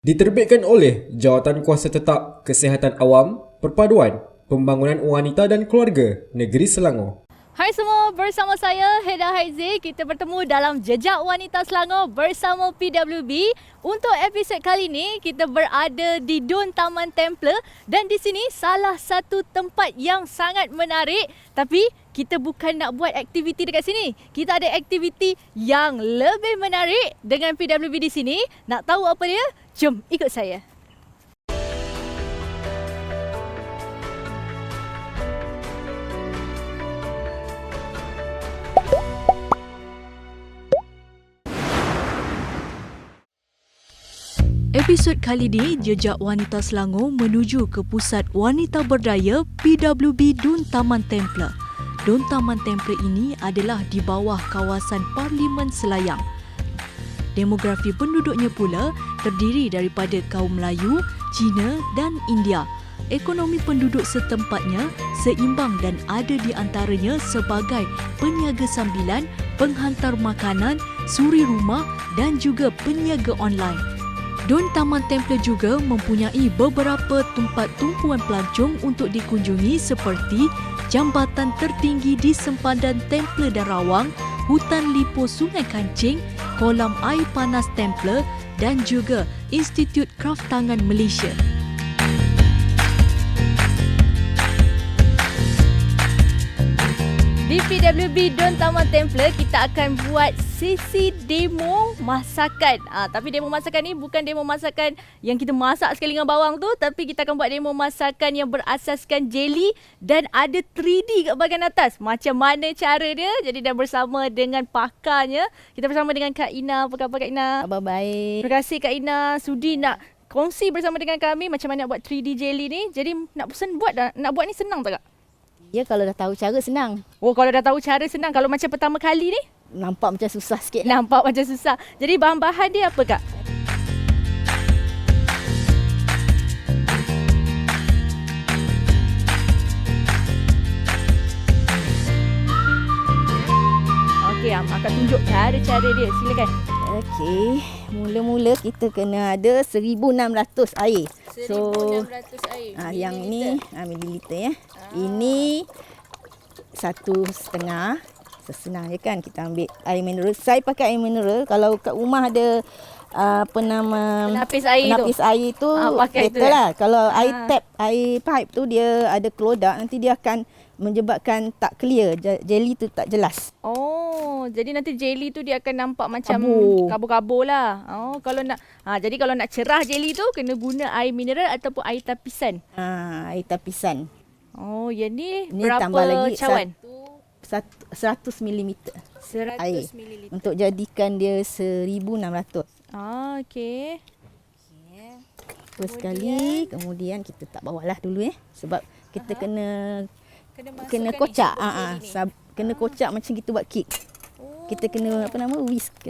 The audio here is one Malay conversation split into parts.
Diterbitkan oleh Jawatan Kuasa Tetap Kesihatan Awam, Perpaduan, Pembangunan Wanita dan Keluarga, Negeri Selangor. Hai semua, bersama saya Heda Haizi. Kita bertemu dalam Jejak Wanita Selangor bersama PWB. Untuk episod kali ini, kita berada di Dun Taman Templer dan di sini salah satu tempat yang sangat menarik. Tapi kita bukan nak buat aktiviti dekat sini. Kita ada aktiviti yang lebih menarik dengan PWB di sini. Nak tahu apa dia? Jom ikut saya. Episod kali ini, Jejak Wanita Selangor menuju ke Pusat Wanita Berdaya PWB Dun Taman Templer. Dun Taman Templer ini adalah di bawah kawasan Parlimen Selayang. Demografi penduduknya pula terdiri daripada kaum Melayu, Cina dan India. Ekonomi penduduk setempatnya seimbang dan ada di antaranya sebagai peniaga sambilan, penghantar makanan, suri rumah dan juga peniaga online. Dun Taman Templer juga mempunyai beberapa tempat tumpuan pelancong untuk dikunjungi seperti jambatan tertinggi di sempadan Templer dan Rawang, hutan lipo Sungai Kancing, kolam air panas Templer dan juga Institut Kraftangan Malaysia. Di PWB Dun Taman Templer, kita akan buat sesi demo masakan. Tapi demo masakan ni bukan demo masakan yang kita masak sekali dengan bawang tu, tapi kita akan buat demo masakan yang berasaskan jelly dan ada 3D kat bahagian atas. Macam mana cara dia? Jadi dah bersama dengan pakarnya. Kita bersama dengan Kak Ina. Apa khabar Kak Ina? Khabar baik. Terima kasih Kak Ina sudi nak kongsi bersama dengan kami macam mana nak buat 3D jelly ni. Jadi nak pesan buat dah. Nak buat ni senang tak Kak? Ya, kalau dah tahu cara senang. Oh, kalau dah tahu cara senang. Kalau macam pertama kali ni? Nampak macam susah sikit. Nampak macam susah. Jadi bahan-bahan dia apa Kak? Okey, akan tunjuk cara-cara dia. Silakan. Okey, mula-mula kita kena ada 1,600 air. 1,600 air. Yang ni mililiter ya. Ini 1,5. Senang je kan kita ambil air mineral. Saya pakai air mineral. Kalau kat rumah ada penapis air air tu pakai better tu lah. Kalau air tap, air pipe tu dia ada kelodak, nanti dia akan menyebabkan tak clear, jelly tu tak jelas. Oh, jadi nanti jelly tu dia akan nampak macam kabur. kabur-kabur lah. Oh, kalau nak jadi kalau nak cerah jelly tu kena guna air mineral ataupun air tapisan. Air tapisan. Oh, yang ni berapa tambah lagi cawan? 100 mm 100 air ml. untuk jadikan dia 1,600. Okey. Terus sekali, kemudian kita tak bawalah dulu sebab kita kena kocak. Kena kocak macam kita buat kek. Kita kena whisk,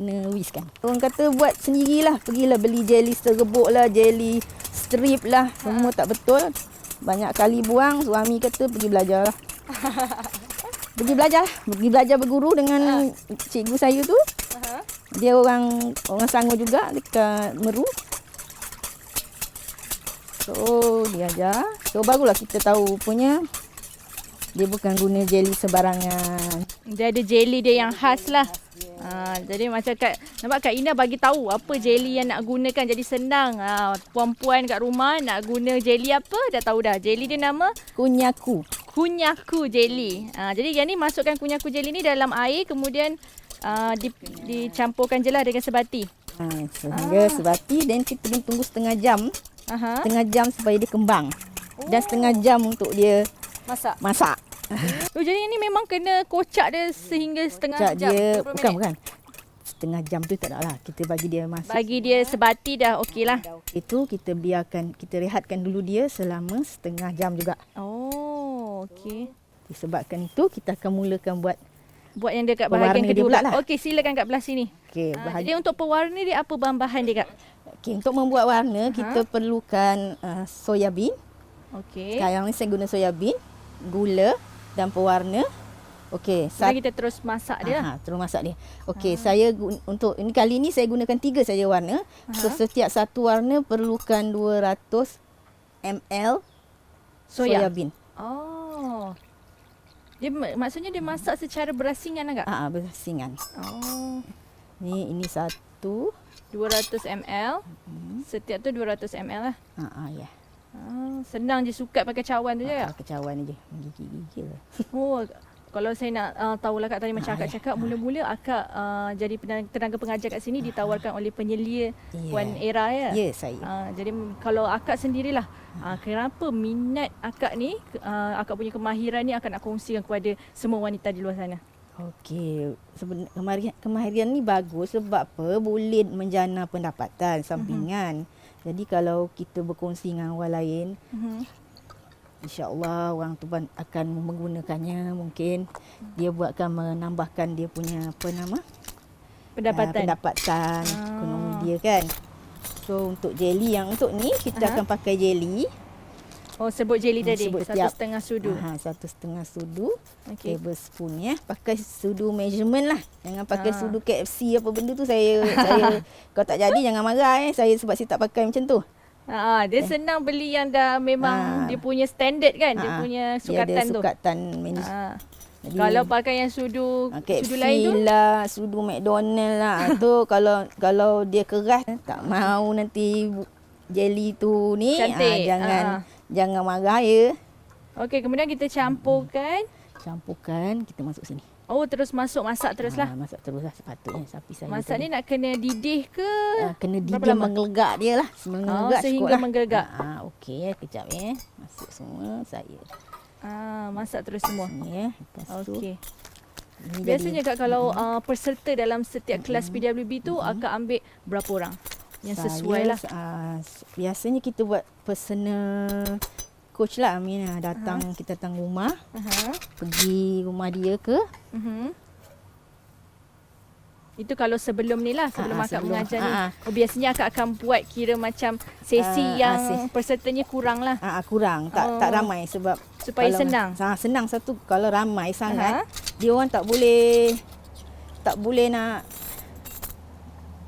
kan. Orang kata buat sendirilah, pergilah beli jelly serbuk lah, jelly strip lah, semua tak betul. Banyak kali buang, suami kata pergi belajar lah. Pergi belajar berguru dengan cikgu saya tu. Dia orang Selangor juga dekat Meru. So dia ajar. So barulah kita tahu punya dia bukan guna jelly sembarangan. Dia ada jelly dia yang khas lah. Jadi macam nampak Kak Ina bagi tahu apa jelly yang nak gunakan, jadi senang. Puan-puan kat rumah nak guna jelly apa dah tahu dah. Jelly dia nama Kunyaku jelly. Jadi yang ni masukkan kunyaku jelly ni dalam air, kemudian dicampurkan je lah dengan sebati. Sehingga sebati, dan kita tunggu setengah jam. Setengah jam supaya dia kembang. Dan setengah jam untuk dia masak. Jadi ini memang kena kocak dia sehingga setengah jam. Dia bukan. Setengah jam tu tak nak lah. Kita bagi dia masak. Bagi dia sebati dah okey lah. Itu kita rehatkan dulu dia selama setengah jam juga. Oh, okey. Disebabkan itu kita akan mulakan buat yang dekat bahagian kedua lah. Okey, silakan kat belah sini. Okey, jadi untuk pewarna dia apa bahan-bahan dia Kak? Okey, untuk membuat warna kita perlukan soya bean. Okey. Sekarang ni saya guna soya bean, gula dan pewarna. Okey, Kemudian kita terus masak dia lah. terus masak dia. Okey, saya untuk ini kali ni saya gunakan 3 saja warna. So setiap satu warna perlukan 200 ml soya bean. Oh. Dia maksudnya dia masak secara berasingan agak? Berasingan. Oh. Ini satu. 200 ml. Setiap tu 200 ml lah. Ya. Senang je sukat pakai cawan tu je ya? Kecawan je. Gigil-gigil. Oh, kalau saya nak tahulah Kak tadi macam Akak cakap, mula-mula Akak jadi tenaga pengajar kat sini ditawarkan oleh penyelia Puan Era ya? Ya, saya. Jadi kalau Akak sendirilah, kenapa minat Akak ni, Akak punya kemahiran ni Akak nak kongsikan kepada semua wanita di luar sana? Okey, kemahiran ni bagus sebab apa? Boleh menjana pendapatan sampingan. Jadi kalau kita berkongsi dengan orang lain, InsyaAllah orang tu akan menggunakannya, mungkin dia akan menambahkan dia punya pendapatan ekonomi dia kan. So untuk jelly yang untuk ni kita akan pakai jelly. Oh, sebut jelly tadi, sebut 1,5 sudu. 1,5 sudu. Okey. Tablespoon ya. Pakai sudu measurement lah. Jangan pakai sudu KFC apa benda tu saya kalau tak jadi jangan marah saya sebab saya tak pakai macam tu. Dia senang beli yang dah memang dia punya standard kan, dia punya sukatan dia ada tu. sukatan Jadi, kalau pakai yang sudu KFC lain tu lah, sudu McDonald lah tu kalau dia keras tak mau nanti jelly tu ni jangan marah ya. Okey, kemudian kita campurkan. Kita masuk sini. Oh, terus masak teruslah. Masak teruslah sepatutnya sapi saya. Masak ni nak kena didih ke? Kena didih mengelegak dia lah. Sehingga menggelegak. Okey, kejap ya. Masuk semua saya. Masak terus semua. Ni lepas tu. Okey. Biasanya Kak kalau peserta dalam setiap kelas PWB tu Akak ambil berapa orang? Yang sesuai lah. Biasanya kita buat personal coach lah Aminah. Kita datang rumah. Pergi rumah dia ke. Itu kalau sebelum ni lah, sebelum Akak mengajar ni. Biasanya Akak akan buat kira macam sesi yang pesertanya kurang lah. Kurang, tak ramai sebab supaya senang. Senang satu, kalau ramai sangat dia orang tak boleh nak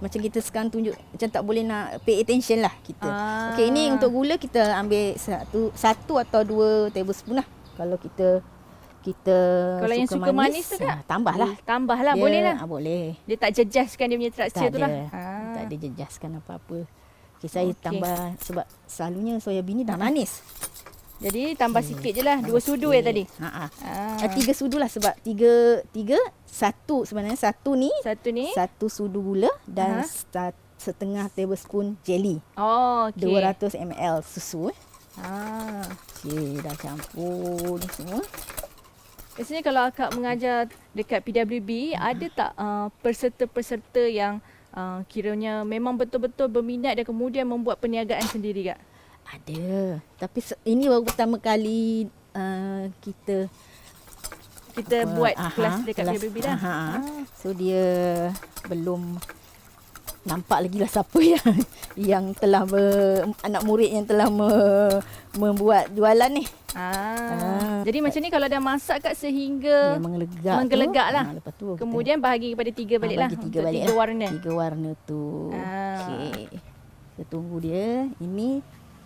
macam kita sekarang tunjuk, macam tak boleh nak pay attention lah kita. Okey, ini untuk gula kita ambil satu atau 2 tablespoon lah. Kalau kita kalau yang suka manis tu Kak, tambahlah dia, boleh lah. Boleh. Dia tak jejaskan dia punya tekstur tu lah. Tak ada jejaskan apa-apa. Saya tambah sebab selalunya soya bean ni dah manis. Jadi tambah sikit je lah. 2 sudu ya tadi. 3 sudu lah sebab 3 satu sebenarnya satu ni 1 sudu gula dan setengah tablespoon jelly. Okey. 200 ml susu. Okey, dah campur ni semua. Biasanya kalau Akak mengajar dekat PWB, ada tak peserta-peserta yang kiranya memang betul-betul berminat dan kemudian membuat perniagaan sendiri Kak? Ada. Tapi ini baru pertama kali kita buat kelas dekat PWB dah. So dia belum nampak lagi lah siapa yang telah anak murid yang telah membuat jualan ni. Jadi macam ni kalau dah masak Kak sehingga menggelegak lah. Lepas tu kemudian bahagi kepada 3 balik lah. Bagi 3 balik 3 warna. 3 warna tu. Okey. Kita tunggu dia.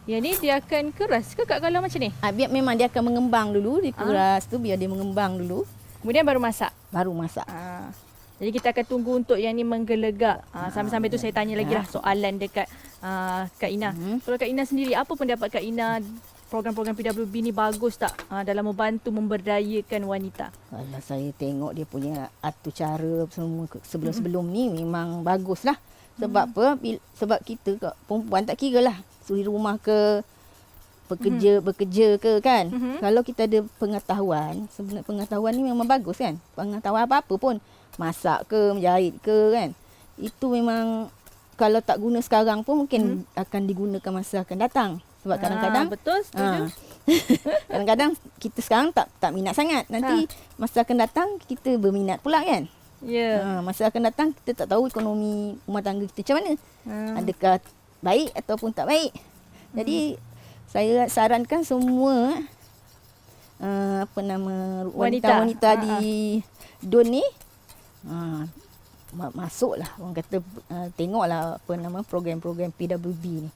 Yang ni dia akan keras ke Kak kalau macam ni? Biar memang dia akan mengembang dulu, dikuras tu biar dia mengembang dulu. Kemudian baru masak. Jadi kita akan tunggu untuk yang ni menggelegak. Sambil-sambil tu saya tanya lagi lah soalan dekat Kak Ina. Kalau Kak Ina sendiri, apa pendapat Kak Ina program-program PWB ni bagus tak dalam membantu memberdayakan wanita? Kalau saya tengok dia punya atur cara semua sebelum-sebelum ni memang bagus lah. Sebab apa? Sebab kita perempuan tak kira lah suri rumah ke bekerja ke kan. Kalau kita ada pengetahuan, sebenarnya pengetahuan ni memang bagus kan. Pengetahuan apa-apa pun, masak ke, menjahit ke kan. Itu memang kalau tak guna sekarang pun mungkin akan digunakan masa akan datang. Sebab kadang-kadang betul, setuju. Kadang-kadang kita sekarang tak minat sangat. Nanti masa akan datang kita berminat pula kan. Masa akan datang kita tak tahu ekonomi rumah tangga kita macam mana. Adakah baik ataupun tak baik. Jadi saya sarankan semua apa nama Wanita. wanita-wanita di DUN ni masuklah orang kata tengoklah apa nama program-program PWB ni.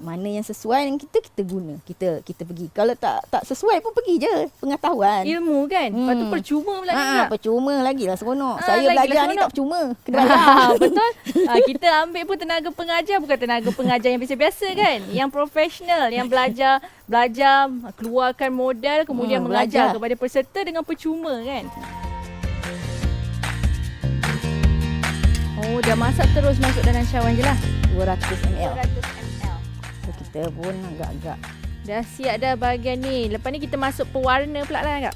Mana yang sesuai dengan kita guna. Kita pergi. Kalau tak sesuai pun pergi je. Pengetahuan. Ilmu kan. Lepas tu percuma pula ni pula. Percuma lagilah seronok. Saya lagilah belajar ni seronok. tak percuma. Kena bayar. Betul. Kita ambil pun tenaga pengajar, bukan tenaga pengajar yang biasa-biasa kan. Yang profesional, yang belajar, keluarkan modal, kemudian mengajar belajar. kepada peserta dengan percuma kan. Oh, dah masak terus masuk dalam cawan je lah. 200 ml. 200 ml. So, kita pun agak-agak Dah siap dah bahagian ni. Lepas ni kita masuk pewarna pula lah Kak.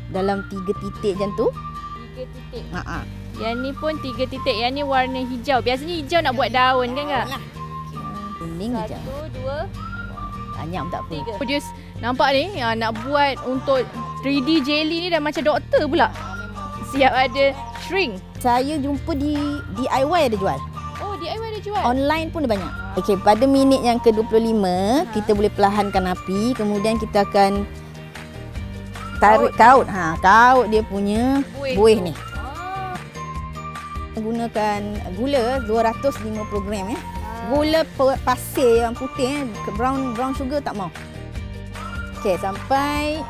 dalam 3 titik macam tu. 3 titik. Ha. Yang ni pun 3 titik. Yang ni warna hijau. Biasanya hijau nak buat daun kan Kak? Kuning je. 1, 2, Banyak pun tak apa. 3. Produce nampak ni nak buat untuk 3D jelly ni dah macam doktor pula. Siap ada shrink. Saya jumpa di DIY ada jual. Oh, DIY ada jual. Online pun ada banyak. Okey, pada minit yang ke-25 kita boleh perlahankan api, kemudian kita akan tarik kaut. Kaut dia punya buih ni. Gunakan gula 250 gram ya. Gula pasir yang putih brown sugar tak mau. Okey, sampai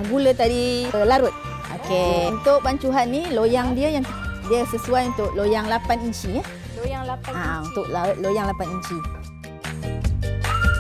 gula tadi larut. Okey, untuk pancuhan ni loyang dia yang dia sesuai untuk loyang 8 inci ya. Loyang 8 inci. Untuk loyang 8 inci.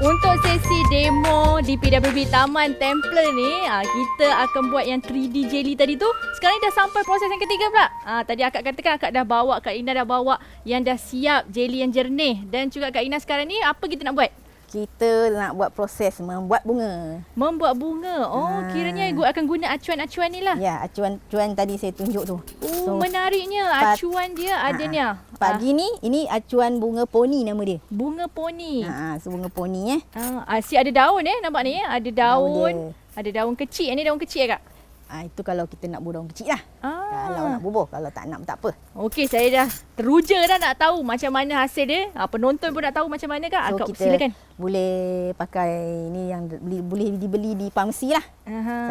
Untuk sesi demo di PWB Taman Templar ni, kita akan buat yang 3D jelly tadi tu. Sekarang ni dah sampai proses yang ketiga pula. Tadi akak katakan akak dah bawa, Kak Ina dah bawa yang dah siap jelly yang jernih. Dan juga Kak Ina sekarang ni apa kita nak buat? Kita nak buat proses membuat bunga. Membuat bunga. Oh, kiranya akan guna acuan-acuan ni lah. Ya, acuan tadi saya tunjuk tu. Oh, menariknya. Acuan dia ada ni. Pagi ni, ini acuan bunga poni nama dia. Bunga poni. So bunga poni Asyik ada daun Nampak ni ada daun. dia. Ada daun kecil. Yang ni daun kecil Kak? Itu kalau kita nak bubuh daun kecil lah. Kalau nak bubuh, kalau tak nak tak apa. Okey, saya dah teruja dah nak tahu macam mana hasil dia. Penonton pun nak tahu macam mana Kak? So Akak kita silakan. boleh pakai ni yang boleh dibeli di farmasi lah.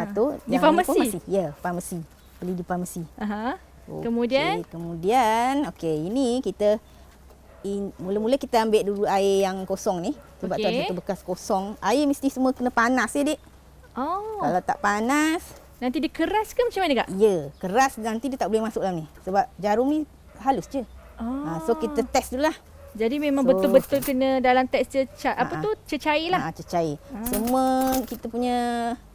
Satu. Di yang farmasi? ni ya, farmasi. Beli di farmasi. Kemudian? Kemudian, ini kita mula-mula kita ambil dulu air yang kosong ni. Sebab tu ada bekas kosong. Air mesti semua kena panas ya, Dik. Kalau tak panas, nanti dia keras ke macam mana Kak? ya, keras nanti dia tak boleh masuk dalam ni. Sebab jarum ni halus je. So kita test dulu lah. Jadi memang betul-betul kena dalam tekstur cecair lah. Cecair. Semua kita punya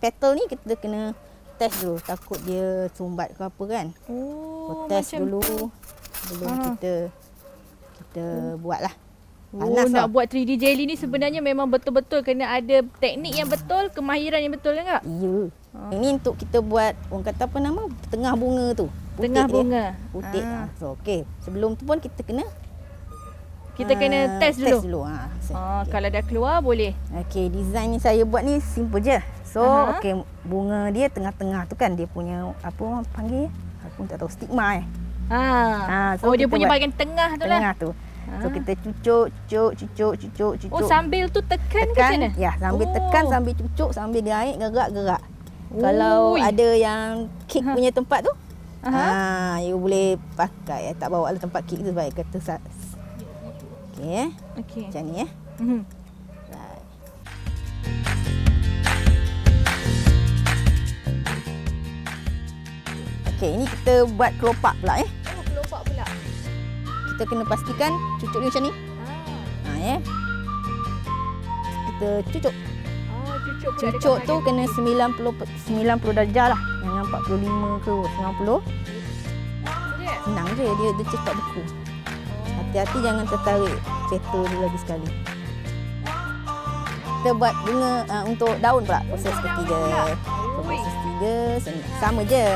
petal ni kita kena test dulu. Takut dia sumbat ke apa kan. Test dulu. Belum kita buat lah. Panas nak buat 3D jelly ni sebenarnya memang betul-betul kena ada teknik yang betul, kemahiran yang betul kan Kak? Ya. Ini untuk kita buat, orang kata apa nama, tengah bunga tu. Putik tengah bunga. Putik. So okey, sebelum tu pun kita kena test dulu. Test dulu. Kalau dah keluar boleh. Okey, design ni saya buat ni simple je. So okey, bunga dia tengah-tengah tu kan dia punya apa orang panggil? Aku tak tahu, stigma So dia punya bahagian tengah tu lah. Tengah tu. So kita cucuk. Sambil tu tekan ke macam mana? Ya, sambil tekan, sambil cucuk, sambil gerak. Kalau ada yang kek punya tempat tu, you boleh pakai. Tak bawa lah tempat kek tu sebab kata okey. Macam ni Right. Okey, ini kita buat kelopak pula Kelopak pula. Kita kena pastikan cucuk dia macam ni. Kita cucuk. Cucuk tu kena 90 darjah lah. Jangan 45 ke 90. Senang je, dia cepat beku. Hati-hati jangan tertarik petal dia lagi sekali. Kita buat bunga untuk daun pula. Proses ketiga. Proses ketiga sama je.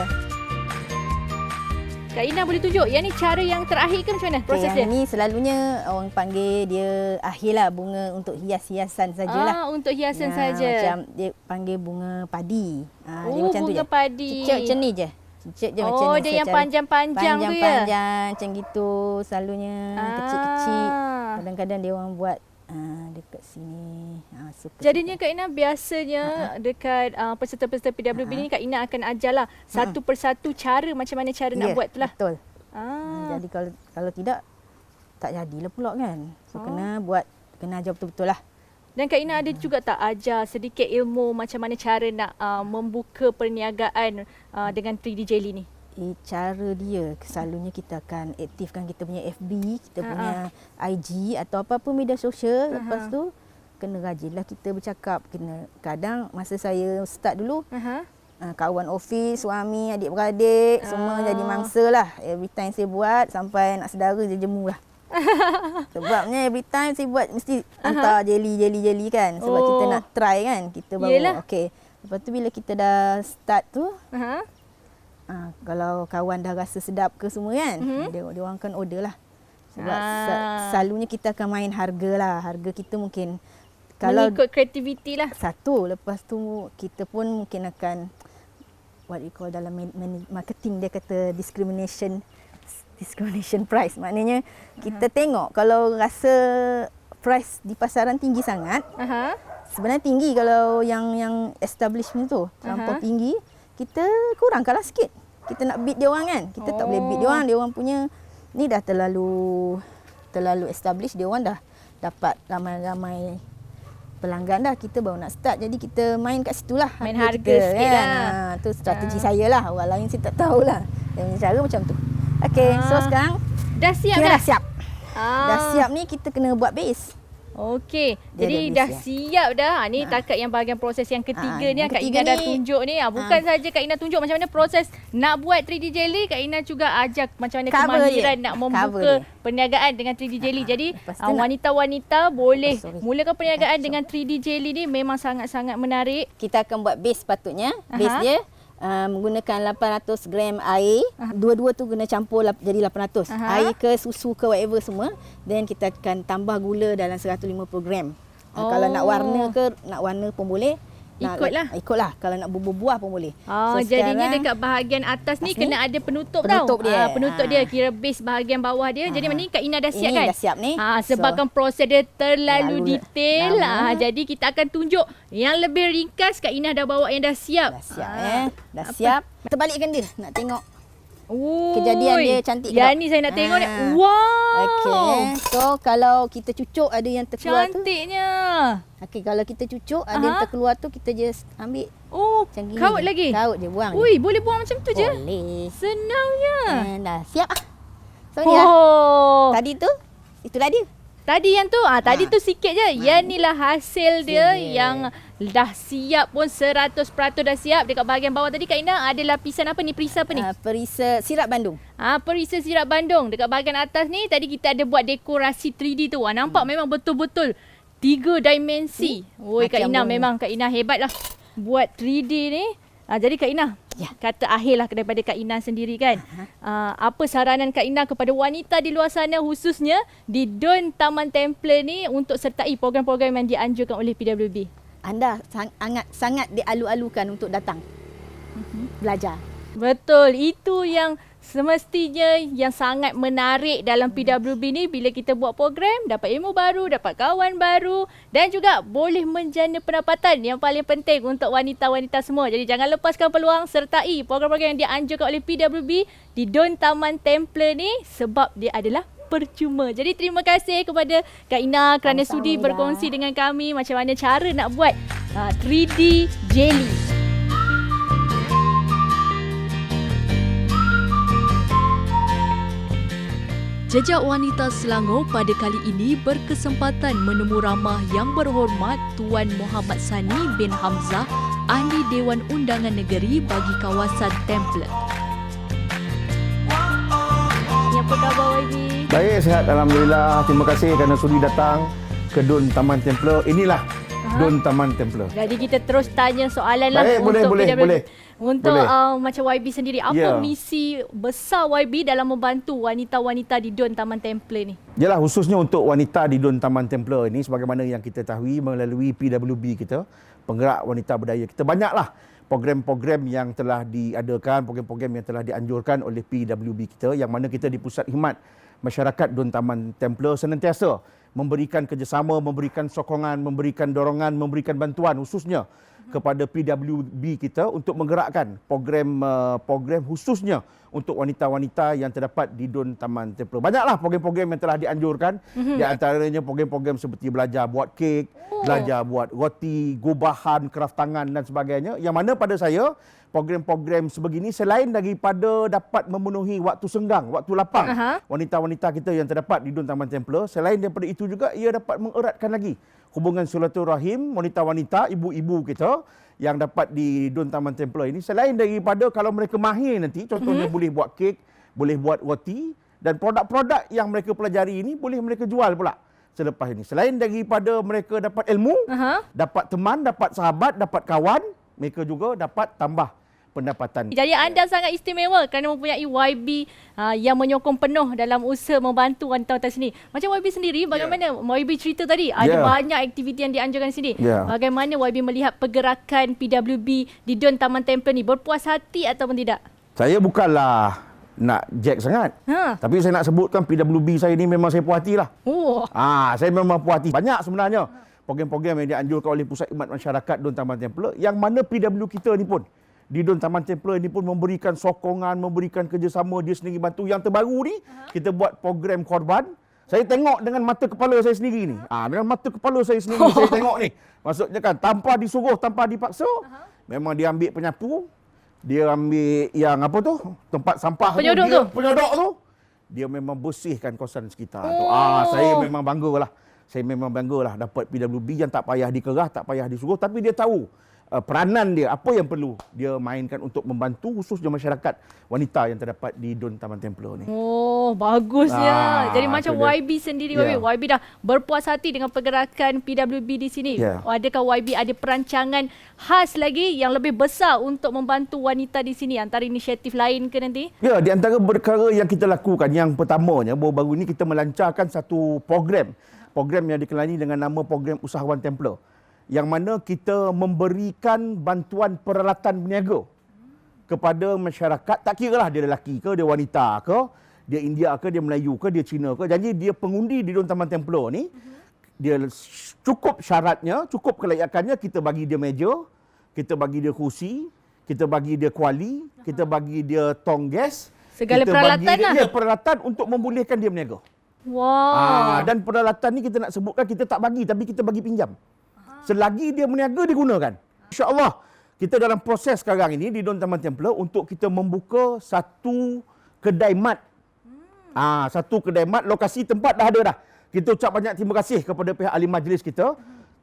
Kak Ina boleh tunjuk yang ni cara yang terakhir ke macam mana proses dia? Yang ni selalunya orang panggil dia akhirlah bunga untuk hias-hiasan sajalah. Untuk hiasan saja. Macam dia panggil bunga padi. Dia macam tu je. Bunga padi. Cicak macam ni je. Cicak je macam ni. Dia yang panjang-panjang tu ya? Panjang-panjang macam gitu. Selalunya kecil-kecil. Kadang-kadang dia orang buat Dekat sini. Jadinya Kak Ina biasanya dekat peserta-peserta PWB ni Kak Ina akan ajarlah satu persatu cara macam mana cara nak buat tu lah. Betul. Jadi kalau tidak tak jadilah pula kan. So kena ajar betul-betul lah. Dan Kak Ina ada juga tak ajar sedikit ilmu macam mana cara nak membuka perniagaan dengan 3D Jelly ni? Cara dia selalunya kita akan aktifkan kita punya FB, kita punya IG atau apa-apa media sosial. Lepas tu kena rajinlah kita bercakap. Kadang masa saya start dulu, kawan office, suami, adik-beradik semua jadi mangsa lah. Every time saya buat sampai anak saudara je jemu lah. Sebabnya every time saya buat mesti hantar jelly kan. Sebab kita nak try kan. Kita baru okey. Lepas tu bila kita dah start tu, kalau kawan dah rasa sedap ke semua kan, dia orang akan order lah. Sebab selalunya kita akan main harga lah. Harga kita mungkin kalau mengikut kreativiti lah. Satu, lepas tu kita pun mungkin akan what we call dalam marketing dia kata discrimination price. Maknanya kita tengok kalau rasa price di pasaran tinggi sangat, sebenarnya tinggi kalau yang establishment tu terlampau tinggi, kita kurangkanlah sikit. Kita nak beat dia orang kan. Kita tak boleh beat dia orang. Dia orang punya ni dah terlalu established. Dia orang dah dapat ramai-ramai pelanggan dah. Kita baru nak start. Jadi kita main kat situ lah. Main harga sikit kan. lah. Tu strategi saya lah. Orang lain saya tak tahulah. Dia punya cara macam tu. Okey, so sekarang dah siap dah? Dah Siap. Dah siap ni kita kena buat base. Okey, jadi dah siap dah. Ni takat yang bahagian proses yang ketiga ni Kak Ina dah tunjuk ni. Bukan saja Kak Ina tunjuk macam mana proses nak buat 3D Jelly, Kak Ina juga ajar macam mana kemahiran nak membuka perniagaan dengan 3D Jelly. Jadi wanita-wanita boleh mulakan perniagaan dengan 3D Jelly ni, memang sangat-sangat menarik. Kita akan buat base patutnya. Base dia menggunakan 800 gram air. Dua-dua tu guna campur jadi 800. Air ke susu ke whatever semua. Then kita akan tambah gula dalam 150 gram. Kalau nak warna pun boleh. Ikutlah. Kalau nak buah pun boleh. So jadinya dekat bahagian atas ni kena ada penutup tau. Penutup dia kira base bahagian bawah dia. Jadi ni Kak Ina dah siap kan? Dah siap ni. Sebabkan proses dia terlalu detail. Jadi kita akan tunjuk yang lebih ringkas. Kak Ina dah bawa yang dah siap. Dah siap. Kita balikkan dia. Nak tengok kejadian dia cantik ke tak? Yang ni saya nak tengok ni. Wow. Okey. So kalau kita cucuk ada yang terkeluar cantiknya. Okey, kalau kita cucuk ada yang terkeluar tu kita just ambil. Macam gini. Kaut lagi? Kaut je, buang. Ui, boleh buang macam tu je? Boleh. Senangnya. Dah siap ah. So ni lah. Tadi tu itulah dia. Tadi yang tu, tadi tu sikit je. Yang ni lah hasil dia yang dah siap pun 100% dah siap. Dekat bahagian bawah tadi Kak Ina ada lapisan apa ni? Perisa apa ni? Perisa sirap Bandung. Perisa sirap Bandung. Dekat bahagian atas ni tadi kita ada buat dekorasi 3D tu. Nampak memang betul-betul 3 dimensi. Kak Ina memang Kak Ina hebat lah buat 3D ni. Jadi Kak Ina, kata akhir lah daripada Kak Ina sendiri kan. Apa saranan Kak Ina kepada wanita di luar sana khususnya di Dun Taman Templer ni untuk sertai program-program yang dianjurkan oleh PWB? Anda sangat dialu-alukan untuk datang belajar. Betul, itu yang semestinya yang sangat menarik dalam PWB ni. Bila kita buat program, dapat ilmu baru, dapat kawan baru dan juga boleh menjana pendapatan yang paling penting untuk wanita-wanita semua. Jadi jangan lepaskan peluang sertai program-program yang dianjurkan oleh PWB di Dun Taman Templer ni sebab dia adalah percuma. Jadi terima kasih kepada Kak Ina kerana sudi berkongsi dengan kami macam mana cara nak buat 3D Jelly. Jejak Wanita Selangor pada kali ini berkesempatan menemu ramah yang berhormat Tuan Muhammad Sani bin Hamzah, Ahli Dewan Undangan Negeri bagi kawasan Templer. Apa khabar YB? Baik, sihat Alhamdulillah. Terima kasih kerana sudi datang ke Dun Taman Templer. Inilah Dun Taman Templer. Jadi kita terus tanya soalan lah. Baik, boleh. Untuk macam YB sendiri, apa misi besar YB dalam membantu wanita-wanita di Dun Taman Templer ni? Yalah, khususnya untuk wanita di Dun Taman Templer ini, sebagaimana yang kita tahu melalui PWB kita, Penggerak Wanita Berdaya kita, banyaklah program-program yang telah diadakan, program-program yang telah dianjurkan oleh PWB kita, yang mana kita di Pusat Khidmat masyarakat Dun Taman Templer senantiasa memberikan kerjasama, memberikan sokongan, memberikan dorongan, memberikan bantuan khususnya kepada PWB kita untuk menggerakkan program khususnya untuk wanita-wanita yang terdapat di Dun Taman Templer. Banyaklah program-program yang telah dianjurkan. Di antaranya program-program seperti belajar buat kek, belajar buat roti, gubahan, kraft tangan dan sebagainya. Yang mana pada saya, program-program sebegini selain daripada dapat memenuhi waktu senggang, waktu lapang wanita-wanita kita yang terdapat di Dun Taman Templer, selain daripada itu juga ia dapat mengeratkan lagi hubungan silaturahim wanita-wanita, ibu-ibu kita yang dapat di Dun Taman Templer ini. Selain daripada kalau mereka mahir nanti, contohnya boleh buat kek, boleh buat roti dan produk-produk yang mereka pelajari ini boleh mereka jual pula selepas ini. Selain daripada mereka dapat ilmu, dapat teman, dapat sahabat, dapat kawan, mereka juga dapat tambah pendapatan. Jadi anda sangat istimewa kerana mempunyai YB yang menyokong penuh dalam usaha membantu wanita-wanita sini. Macam YB sendiri, bagaimana YB cerita tadi, ada banyak aktiviti yang dianjurkan sini. Bagaimana YB melihat pergerakan PWB di Dun Taman Templer ni? Berpuas hati ataupun tidak? Saya bukanlah nak jack sangat. Tapi saya nak sebutkan PWB saya ni memang saya puas hati lah. Saya memang puas hati. Banyak sebenarnya program-program yang dianjurkan oleh Pusat Khidmat Masyarakat Dun Taman Templer, yang mana PW kita ni pun di Dun Taman Templer ini pun memberikan sokongan, memberikan kerjasama, dia sendiri bantu. Yang terbaru ni, kita buat program korban. Saya tengok dengan mata kepala saya sendiri ni. Dengan mata kepala saya sendiri saya tengok ni. Maksudnya kan, tanpa disuruh, tanpa dipaksa, memang dia ambil penyapu, dia ambil yang apa tu, tempat sampah penyodok tu. Dia memang bersihkan kawasan sekitar tu. Saya memang bangga lah. Saya memang bangga lah dapat PWB yang tak payah dikerah, tak payah disuruh, tapi dia tahu peranan dia, apa yang perlu dia mainkan untuk membantu khususnya masyarakat wanita yang terdapat di Dun Taman Templer ni. Bagusnya. Jadi macam YB sendiri, YB dah berpuas hati dengan pergerakan PWB di sini. Adakah YB ada perancangan khas lagi yang lebih besar untuk membantu wanita di sini, antara inisiatif lain ke nanti? Ya, di antara perkara yang kita lakukan, yang pertamanya baru-baru ini kita melancarkan satu program yang dikenali dengan nama Program Usahawan Templer, yang mana kita memberikan bantuan peralatan berniaga kepada masyarakat, tak kira lah dia lelaki ke, dia wanita ke, dia India ke, dia Melayu ke, dia Cina ke. Jadi dia pengundi di Dun Taman Templer ni, dia cukup syaratnya, cukup kelayakannya, kita bagi dia meja, kita bagi dia kursi, kita bagi dia kuali, kita bagi dia tong gas, segala kita peralatan bagi dia peralatan untuk membolehkan dia berniaga. Dan peralatan ni kita nak sebutkan, kita tak bagi, tapi kita bagi pinjam. Selagi dia berniaga, digunakan. InsyaAllah, kita dalam proses sekarang ini di Dun Taman Templer untuk kita membuka satu kedai mat. Satu kedai mat, lokasi tempat dah ada dah. Kita ucap banyak terima kasih kepada pihak ahli majlis kita,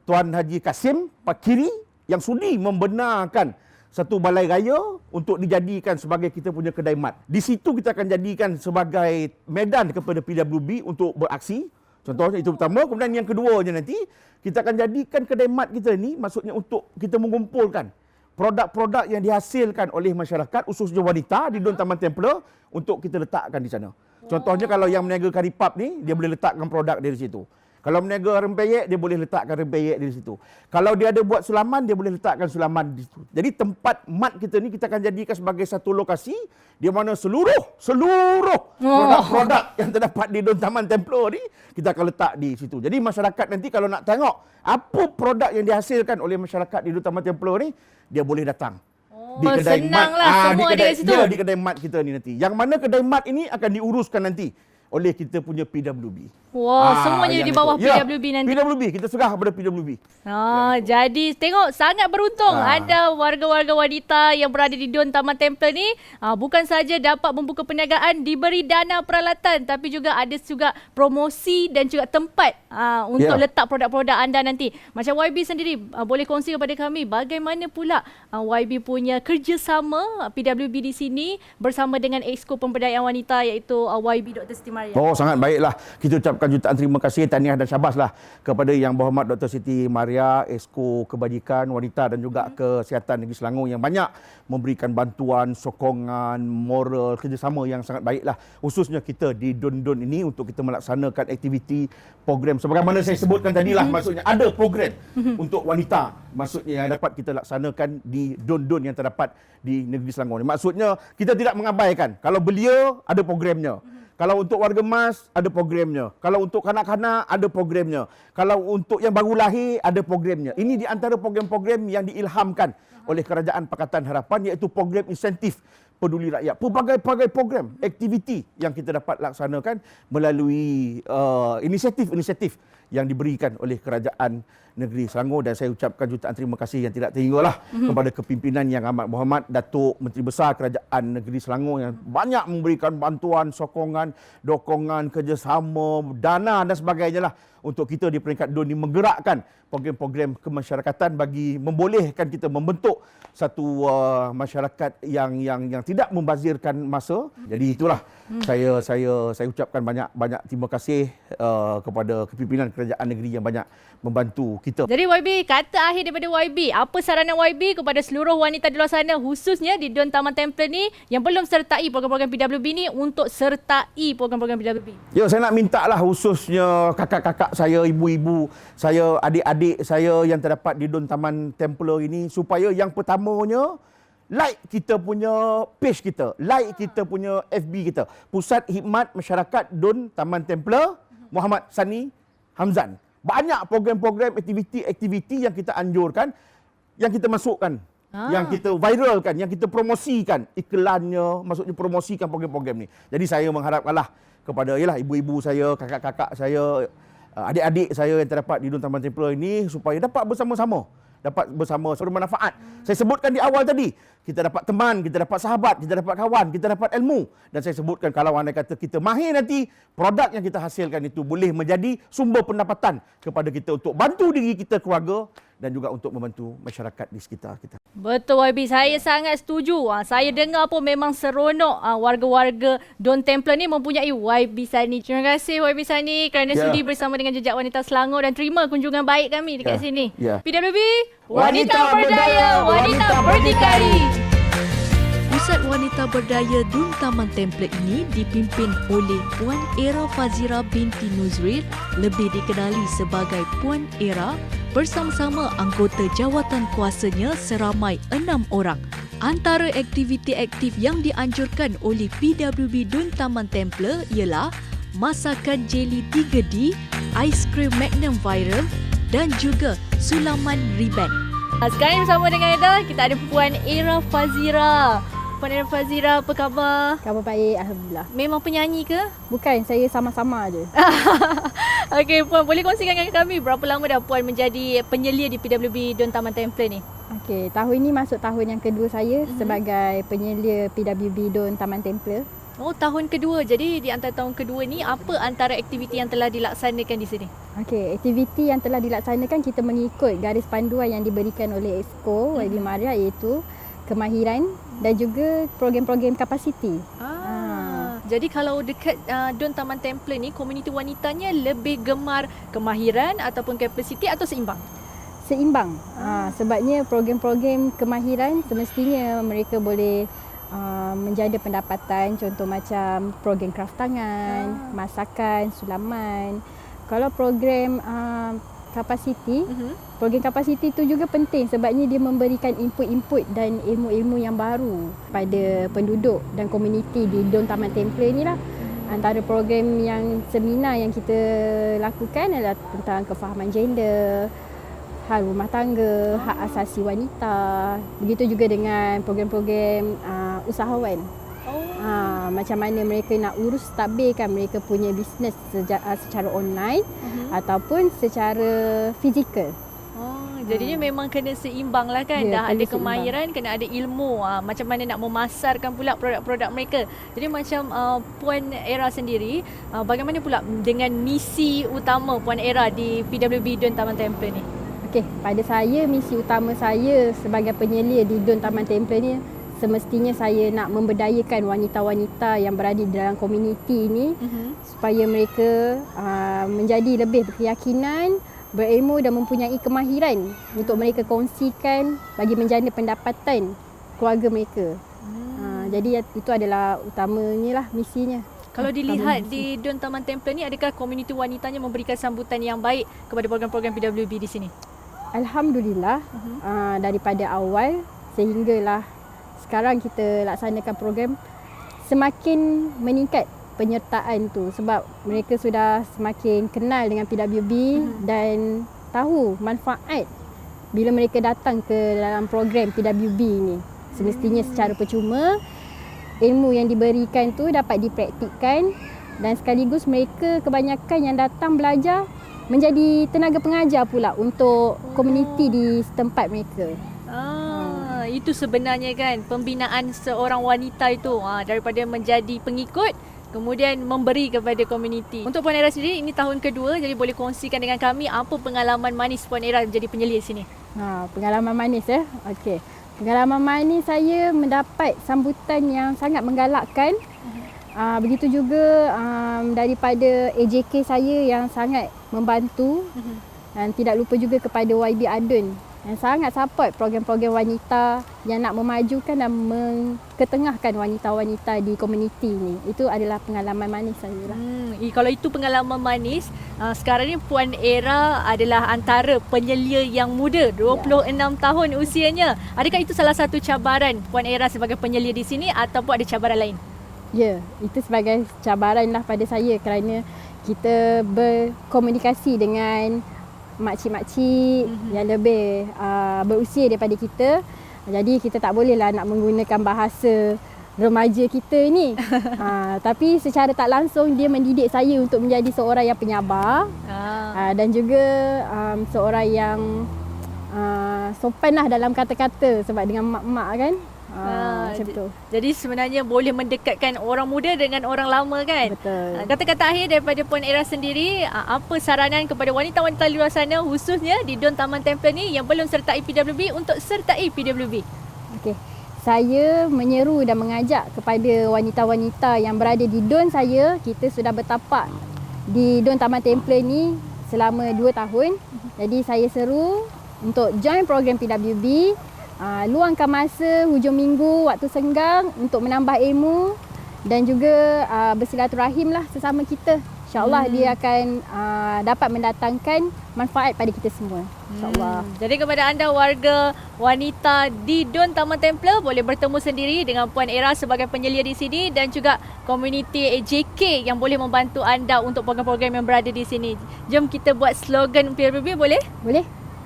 Tuan Haji Kasim Pak Kiri, yang sudi membenarkan satu balai raya untuk dijadikan sebagai kita punya kedai mat. Di situ kita akan jadikan sebagai medan kepada PWB untuk beraksi. Contohnya itu pertama. Kemudian yang keduanya nanti, kita akan jadikan kedai mat kita ni, maksudnya untuk kita mengumpulkan produk-produk yang dihasilkan oleh masyarakat, khususnya wanita di Dun Taman Templer, untuk kita letakkan di sana. Contohnya kalau yang meniaga karipap ni, dia boleh letakkan produk dari situ. Kalau meniaga rempeyek, dia boleh letakkan rempeyek di situ. Kalau dia ada buat sulaman, dia boleh letakkan sulaman di situ. Jadi tempat mat kita ni kita akan jadikan sebagai satu lokasi di mana seluruh produk-produk yang terdapat di Dun Taman Templer ni kita akan letak di situ. Jadi masyarakat nanti kalau nak tengok apa produk yang dihasilkan oleh masyarakat di Dun Taman Templer ni, dia boleh datang. Di kedai mat. Semua ada di situ. Di kedai mat kita ni nanti. Yang mana kedai mat ini akan diuruskan nanti oleh kita punya PWB. Semuanya di bawah PWB nanti. PWB, kita serah kepada PWB. Jadi tengok, sangat beruntung ada warga-warga wanita yang berada di Dun Taman Templer ni. Bukan saja dapat membuka perniagaan, diberi dana peralatan, tapi juga ada juga promosi dan juga tempat untuk letak produk-produk anda nanti. Macam YB sendiri, boleh kongsi kepada kami bagaimana pula YB punya kerjasama PWB di sini bersama dengan Exco Pemberdayaan Wanita, iaitu YB Dr. Siti Maria. Sangat baiklah. Kita ucapkan jutaan terima kasih, tahniah dan syabas lah kepada Yang Berhormat Dr. Siti Maria, Exco Kebajikan Wanita dan juga Kesihatan Negeri Selangor yang banyak memberikan bantuan, sokongan, moral, kerjasama yang sangat baiklah. Khususnya kita di Dun-Dun ini untuk kita melaksanakan aktiviti program. Sebagaimana saya sebutkan tadilah, maksudnya ada program untuk wanita, maksudnya yang dapat kita laksanakan di Dun-Dun yang terdapat di Negeri Selangor ini. Maksudnya kita tidak mengabaikan. Kalau belia, ada programnya. Kalau untuk warga emas, ada programnya. Kalau untuk kanak-kanak, ada programnya. Kalau untuk yang baru lahir, ada programnya. Ini di antara program-program yang diilhamkan oleh Kerajaan Pakatan Harapan, iaitu program insentif peduli rakyat. Pelbagai program, aktiviti yang kita dapat laksanakan melalui inisiatif-inisiatif yang diberikan oleh Kerajaan Negeri Selangor, dan saya ucapkan jutaan terima kasih yang tidak terhinggalah kepada kepimpinan Yang Amat Berhormat Datuk Menteri Besar Kerajaan Negeri Selangor yang banyak memberikan bantuan, sokongan, dokongan, kerjasama, dana dan sebagainya lah untuk kita di peringkat DUN ini menggerakkan program-program kemasyarakatan bagi membolehkan kita membentuk satu masyarakat yang tidak membazirkan masa. Jadi itulah saya ucapkan banyak terima kasih kepada kepimpinan kerajaan negeri yang banyak membantu kita. Jadi YB, kata akhir daripada YB, apa saranan YB kepada seluruh wanita di luar sana, khususnya di DUN Taman Templer ni yang belum sertai program-program PWB ni untuk sertai program-program PWB? Ya, saya nak minta lah khususnya kakak-kakak saya, ibu-ibu saya, adik-adik saya yang terdapat di DUN Taman Templer ini, supaya yang pertamanya like kita punya page kita, like kita punya FB kita, Pusat Khidmat Masyarakat DUN Taman Templer Muhammad Sani Hamzan. Banyak program-program, aktiviti-aktiviti yang kita anjurkan, yang kita masukkan, yang kita viralkan, yang kita promosikan iklannya, maksudnya promosikan program-program ni. Jadi saya mengharapkanlah kepada ibu-ibu saya, kakak-kakak saya, adik-adik saya yang terdapat di DUN Taman Templer ini supaya dapat bersama-sama bermanfaat. Saya sebutkan di awal tadi, kita dapat teman, kita dapat sahabat, kita dapat kawan, kita dapat ilmu. Dan saya sebutkan kalau anda kata kita mahir nanti, produk yang kita hasilkan itu boleh menjadi sumber pendapatan kepada kita untuk bantu diri kita, keluarga, dan juga untuk membantu masyarakat di sekitar kita. Betul YB, saya sangat setuju. Saya dengar pun memang seronok warga-warga DUN Templer ni mempunyai YB Sani. Terima kasih YB Sani kerana sudi bersama dengan Jejak Wanita Selangor dan terima kunjungan baik kami dekat sini. PWB, wanita berdaya, wanita berdikari. Pusat Wanita Berdaya DUN Taman Templer ini dipimpin oleh Puan Era Fazira binti Nuzril, lebih dikenali sebagai Puan Era, bersama-sama anggota jawatan kuasanya seramai 6 orang. Antara aktiviti aktif yang dianjurkan oleh PWB DUN Taman Templer ialah masakan jeli 3D, aiskrim Magnum Viral dan juga sulaman riban. Sekarang bersama dengan Eda, kita ada Puan Era Fazira. Puan Era Fazira, apa khabar? Khabar baik, Alhamdulillah. Memang penyanyi ke? Bukan, saya sama-sama je. Okey, Puan, boleh kongsikan dengan kami berapa lama dah Puan menjadi penyelia di PWB DUN Taman Templer ni? Okey, tahun ini masuk tahun yang kedua saya sebagai penyelia PWB DUN Taman Templer. Oh, tahun kedua. Jadi di antara tahun kedua ni, apa antara aktiviti yang telah dilaksanakan di sini? Okey, aktiviti yang telah dilaksanakan kita mengikut garis panduan yang diberikan oleh Exco YB Maria, iaitu kemahiran dan juga program-program kapasiti. Jadi kalau dekat DUN Taman Templer ni, komuniti wanitanya lebih gemar kemahiran ataupun kapasiti atau seimbang? Seimbang. Sebabnya program-program kemahiran semestinya mereka boleh menjana pendapatan, contoh macam program kraft tangan, masakan, sulaman. Kalau program kapasiti, program kapasiti itu juga penting sebabnya dia memberikan input-input dan ilmu-ilmu yang baru pada penduduk dan komuniti di DUN Taman Templer ni lah. Antara program yang seminar yang kita lakukan adalah tentang kefahaman gender, hal rumah tangga, hak asasi wanita. Begitu juga dengan program-program usahawan. Macam mana mereka nak urus tadbirkan mereka punya bisnes secara online ataupun secara fizikal. Jadinya memang kena seimbang lah kan. Dah ada kemahiran, kena ada ilmu macam mana nak memasarkan pula produk-produk mereka. Jadi macam Puan Era sendiri, bagaimana pula dengan misi utama Puan Era di PWB DUN Taman Templer ni? Okey, pada saya misi utama saya sebagai penyelia di DUN Taman Templer ni, semestinya saya nak memberdayakan wanita-wanita yang berada di dalam komuniti ini supaya mereka menjadi lebih berkeyakinan, berilmu dan mempunyai kemahiran untuk mereka kongsikan bagi menjana pendapatan keluarga mereka. Jadi itu adalah utamanya lah misinya. Kalau dilihat di DUN Taman Templer ni, adakah komuniti wanitanya memberikan sambutan yang baik kepada program-program PWB di sini? Alhamdulillah, daripada awal sehinggalah sekarang kita laksanakan program semakin meningkat penyertaan tu sebab mereka sudah semakin kenal dengan PWB dan tahu manfaat bila mereka datang ke dalam program PWB ni. Semestinya secara percuma ilmu yang diberikan tu dapat dipraktikkan dan sekaligus mereka kebanyakan yang datang belajar menjadi tenaga pengajar pula untuk komuniti di setempat mereka. Itu sebenarnya kan pembinaan seorang wanita itu daripada menjadi pengikut kemudian memberi kepada komuniti. Untuk Puan Era sendiri ini tahun kedua, jadi boleh kongsikan dengan kami apa pengalaman manis Puan Era menjadi penyelia di sini? Pengalaman manis Okey. Pengalaman manis saya mendapat sambutan yang sangat menggalakkan. Begitu juga daripada AJK saya yang sangat membantu. Dan tidak lupa juga kepada YB Adun yang sangat support program-program wanita yang nak memajukan dan mengketengahkan wanita-wanita di komuniti ni. Itu adalah pengalaman manis saya lah. Kalau itu pengalaman manis, sekarang ni Puan Era adalah antara penyelia yang muda, 26 tahun usianya. Adakah itu salah satu cabaran Puan Era sebagai penyelia di sini ataupun ada cabaran lain? Ya, itu sebagai cabaran lah pada saya kerana kita berkomunikasi dengan makcik-makcik yang lebih berusia daripada kita. Jadi kita tak bolehlah nak menggunakan bahasa remaja kita ni. Tapi secara tak langsung dia mendidik saya untuk menjadi seorang yang penyabar dan juga seorang yang sopan lah dalam kata-kata sebab dengan mak-mak kan. Macam tu. Jadi sebenarnya boleh mendekatkan orang muda dengan orang lama kan? Betul. Kata-kata akhir daripada Puan Era sendiri, apa saranan kepada wanita-wanita di luar sana khususnya di Don Taman Templer ni yang belum sertai PWB untuk sertai PWB? Okey. Saya menyeru dan mengajak kepada wanita-wanita yang berada di Don saya, kita sudah bertapak di Don Taman Templer ni selama 2 tahun. Jadi saya seru untuk join program PWB. Luangkan masa hujung minggu, waktu senggang untuk menambah ilmu dan juga bersilaturahim lah sesama kita. InsyaAllah dia akan dapat mendatangkan manfaat pada kita semua. InsyaAllah. Jadi kepada anda warga wanita di Don Taman Templer boleh bertemu sendiri dengan Puan Era sebagai penyelia di sini dan juga komuniti AJK yang boleh membantu anda untuk program-program yang berada di sini. Jom kita buat slogan PWB boleh? Boleh.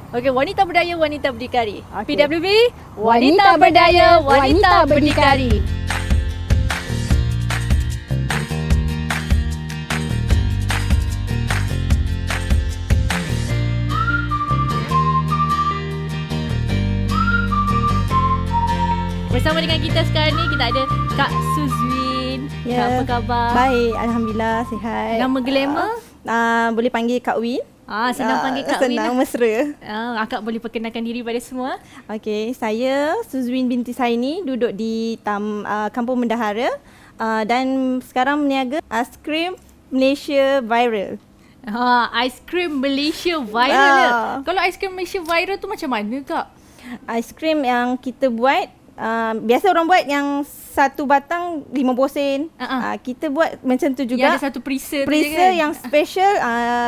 Okey, wanita berdaya, wanita berdikari. Okay. PWB, wanita berdaya, wanita berdikari. Bersama dengan kita sekarang ni kita ada Kak Suzwin. Kak, apa khabar? Baik, alhamdulillah sihat. Nama glamour? Boleh panggil Kak Win. Senang panggil Kak Win. Senang, mesra. Akak boleh perkenalkan diri pada semua. Okey, saya Suzwin binti Saini, duduk di Kampung Mendahara dan sekarang meniaga Aiskrim Malaysia Viral. Aiskrim Malaysia Viral. Kalau Aiskrim Malaysia Viral tu macam mana Kak? Aiskrim yang kita buat, biasa orang buat yang satu batang 50 sen. Kita buat macam tu juga. Yang ada satu perisa tu perisa kan? yang special,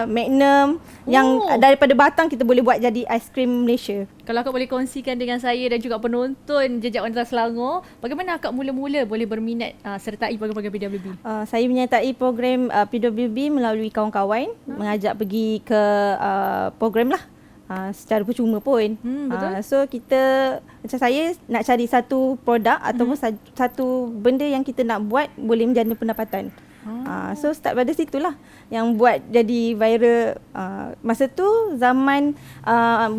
Magnum. Yang daripada batang kita boleh buat jadi aiskrim Malaysia. Kalau akak boleh kongsikan dengan saya dan juga penonton Jejak Wanita Selangor, bagaimana akak mula-mula boleh berminat sertai program-program PWB? Saya menyertai program PWB melalui kawan-kawan, mengajak pergi ke program lah. Secara percuma pun. Betul. So kita, macam saya nak cari satu produk ataupun satu benda yang kita nak buat boleh menjana pendapatan. So start pada situlah yang buat jadi viral. Masa tu zaman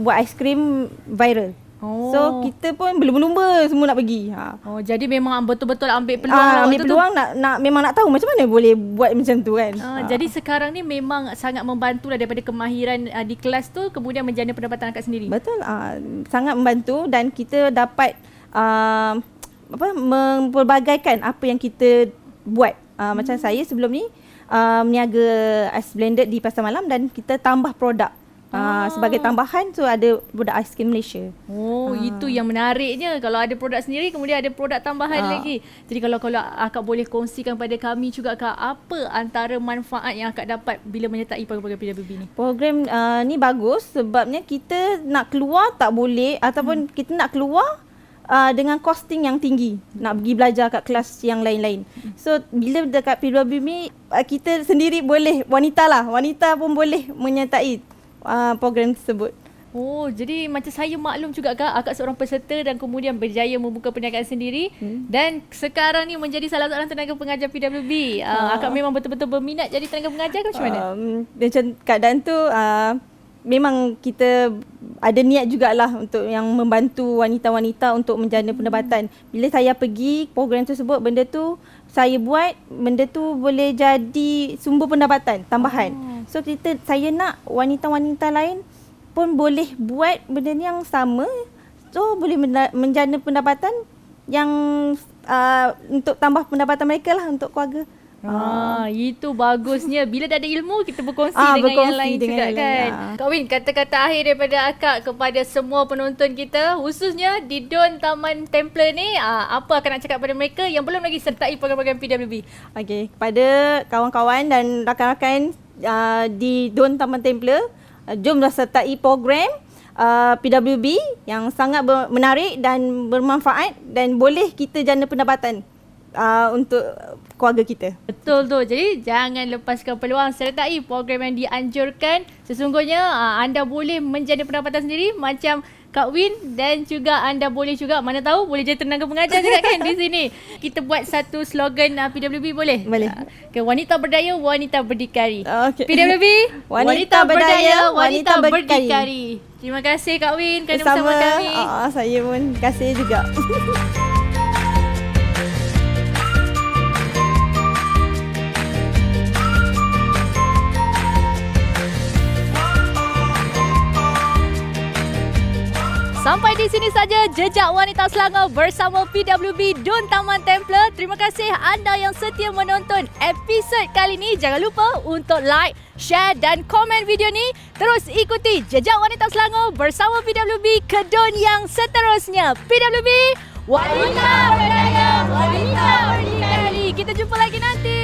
buat aiskrim viral. So kita pun berlumba-lumba semua nak pergi. Jadi memang betul-betul ambil peluang lah ambil peluang nak memang nak tahu macam mana boleh buat macam tu kan. Jadi sekarang ni memang sangat membantu lah daripada kemahiran di kelas tu kemudian menjana pendapatan akak sendiri. Betul, sangat membantu dan kita dapat mempelbagaikan apa yang kita buat. Macam saya sebelum ni meniaga ais blended di Pasar Malam dan kita tambah produk. Sebagai tambahan, so ada produk aiskrim Malaysia. Itu yang menariknya. Kalau ada produk sendiri, kemudian ada produk tambahan lagi. Jadi kalau akak boleh kongsikan pada kami juga Kak, apa antara manfaat yang akak dapat bila menyertai program PWB ni? Program ni bagus sebabnya kita nak keluar tak boleh ataupun kita nak keluar dengan costing yang tinggi nak pergi belajar kat kelas yang lain-lain. So bila dekat PWB ni kita sendiri boleh, wanita pun boleh menyertai program tersebut. Oh, jadi macam saya maklum juga Akak seorang peserta dan kemudian berjaya membuka perniagaan sendiri dan sekarang ni menjadi salah seorang tenaga pengajar PWB. Akak memang betul-betul berminat jadi tenaga pengajar ke macam mana? Macam keadaan tu memang kita ada niat jugalah untuk yang membantu wanita-wanita untuk menjana pendapatan. Bila saya pergi program tersebut, benda tu saya buat, benda tu boleh jadi sumber pendapatan tambahan. So saya nak wanita-wanita lain pun boleh buat benda ni yang sama, so boleh menjana pendapatan yang untuk tambah pendapatan mereka lah untuk keluarga. Itu bagusnya. Bila dah ada ilmu, kita berkongsi dengan yang lain juga kan. Kak Win, kata-kata akhir daripada Akak kepada semua penonton kita, khususnya di Don Taman Templer ni, apa akan nak cakap pada mereka yang belum lagi sertai program-program PWB? Okey, kepada kawan-kawan dan rakan-rakan di Don Taman Templer, jomlah sertai program PWB yang sangat menarik dan bermanfaat dan boleh kita jana pendapatan untuk keluarga kita. Betul tu. Jadi jangan lepaskan peluang sertai program yang dianjurkan. Sesungguhnya anda boleh menjana pendapatan sendiri macam Kak Win dan juga anda boleh juga, mana tahu boleh jadi tenaga pengajar juga kan di sini. Kita buat satu slogan PWB boleh? Boleh. Wanita berdaya, wanita berdikari. Okay. PWB, wanita berdaya, wanita berdikari. Terima kasih Kak Win kerana bersama kami. Saya pun terima kasih juga. Sampai di sini saja Jejak Wanita Selangor bersama PWB Don Taman Templer. Terima kasih anda yang setia menonton episod kali ini. Jangan lupa untuk like, share dan komen video ni. Terus ikuti Jejak Wanita Selangor bersama PWB ke Don yang seterusnya. PWB, wanita berdaya, wanita berdikari. Kita jumpa lagi nanti.